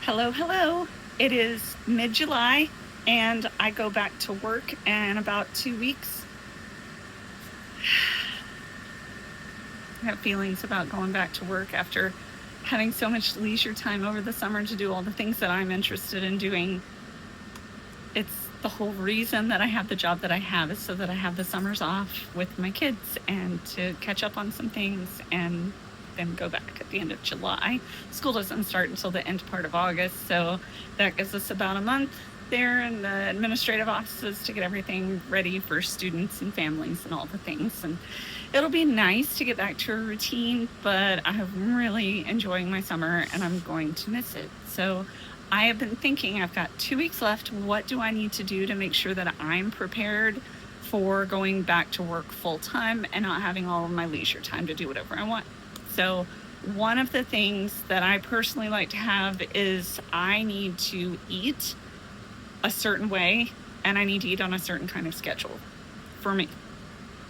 Hello, hello. It is mid-July and I go back to work in about 2 weeks. I have feelings about going back to work after having so much leisure time over the summer to do all the things that I'm interested in doing. It's the whole reason that I have the job that I have is so that I have the summers off with my kids and to catch up on some things and then go back at the end of July. School doesn't start until the end part of August, so that gives us about a month there in the administrative offices to get everything ready for students and families and all the things. And it'll be nice to get back to a routine, but I'm really enjoying my summer and I'm going to miss it. So I have been thinking I've got 2 weeks left. What do I need to do to make sure that I'm prepared for going back to work full time and not having all of my leisure time to do whatever I want? So one of the things that I personally like to have is I need to eat a certain way and I need to eat on a certain kind of schedule. For me,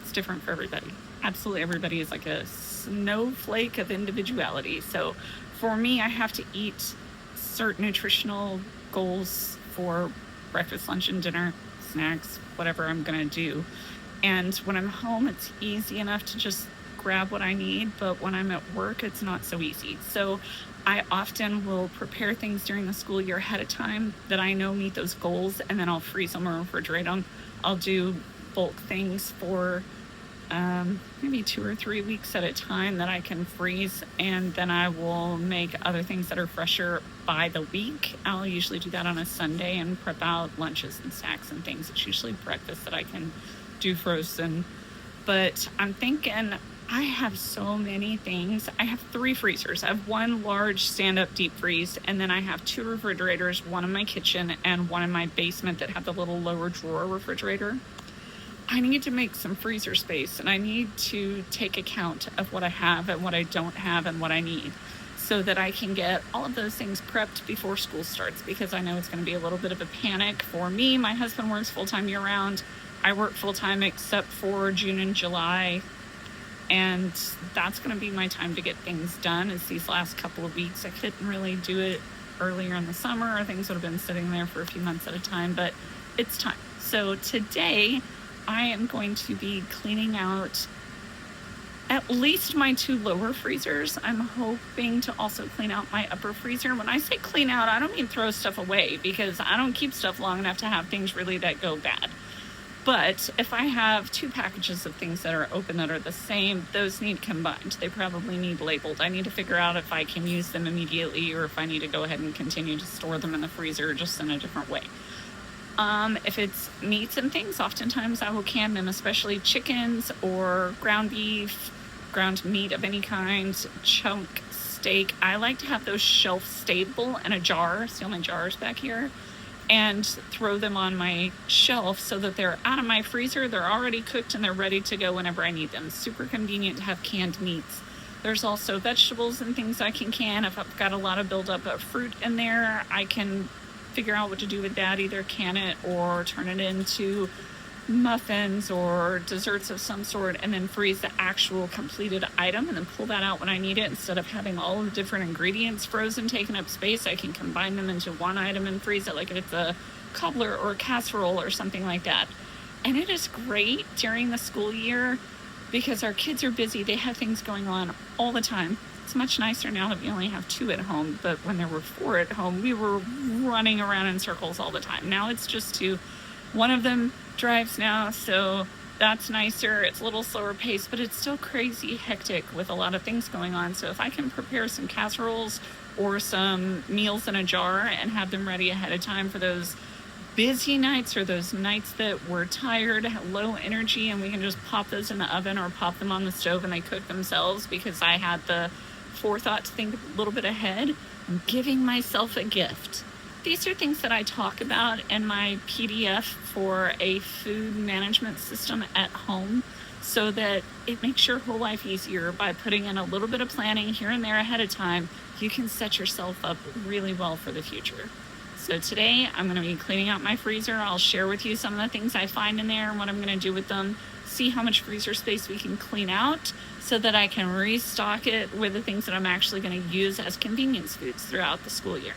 it's different for everybody. Absolutely everybody is like a snowflake of individuality. So for me, I have to eat certain nutritional goals for breakfast, lunch, and dinner, snacks, whatever I'm going to do. And when I'm home, it's easy enough to just grab what I need, but when I'm at work, it's not so easy. So I often will prepare things during the school year ahead of time that I know meet those goals, and then I'll freeze them or refrigerate them. I'll do bulk things for maybe 2 or 3 weeks at a time that I can freeze, and then I will make other things that are fresher by the week. I'll usually do that on a Sunday and prep out lunches and snacks and things. It's usually breakfast that I can do frozen. But I'm thinking I have so many things. I have 3 freezers. I have one large stand-up deep freeze, and then I have 2 refrigerators, one in my kitchen and one in my basement that have the little lower drawer refrigerator. I need to make some freezer space, and I need to take account of what I have and what I don't have and what I need so that I can get all of those things prepped before school starts, because I know it's going to be a little bit of a panic for me. My husband works full-time year-round. I work full-time except for June and July, and that's going to be my time to get things done is these last couple of weeks. I couldn't really do it earlier in the summer, or things would have been sitting there for a few months at a time, but it's time. So today I am going to be cleaning out at least my 2 lower freezers. I'm hoping to also clean out my upper freezer. When I say clean out, I don't mean throw stuff away, because I don't keep stuff long enough to have things really that go bad. But if I have 2 packages of things that are open that are the same, those need combined. They probably need labeled. I need to figure out if I can use them immediately or if I need to go ahead and continue to store them in the freezer just in a different way. If it's meats and things, oftentimes I will can them, especially chickens or ground beef, ground meat of any kind, chunk steak. I like to have those shelf stable in a jar, steal my jars back here, and throw them on my shelf so that they're out of my freezer. They're already cooked and they're ready to go whenever I need them. Super convenient to have canned meats. There's also vegetables and things I can can. If I've got a lot of buildup of fruit in there, I can figure out what to do with that, either can it or turn it into muffins or desserts of some sort, and then freeze the actual completed item and then pull that out when I need it. Instead of having all of the different ingredients frozen taking up space, I can combine them into one item and freeze it, like if it's a cobbler or a casserole or something like that. And it is great during the school year because our kids are busy. They have things going on all the time. It's much nicer now that we only have 2 at home, but when there were 4 at home, we were running around in circles all the time. Now it's just 2. One of them drives now, so that's nicer. It's a little slower pace, but it's still crazy hectic with a lot of things going on. So if I can prepare some casseroles or some meals in a jar and have them ready ahead of time for those busy nights or those nights that we're tired, low energy, and we can just pop those in the oven or pop them on the stove and they cook themselves because I had the forethought to think a little bit ahead. I'm giving myself a gift. These are things that I talk about in my PDF for a food management system at home so that it makes your whole life easier by putting in a little bit of planning here and there ahead of time. You can set yourself up really well for the future. So today I'm going to be cleaning out my freezer. I'll share with you some of the things I find in there and what I'm going to do with them. See how much freezer space we can clean out so that I can restock it with the things that I'm actually going to use as convenience foods throughout the school year.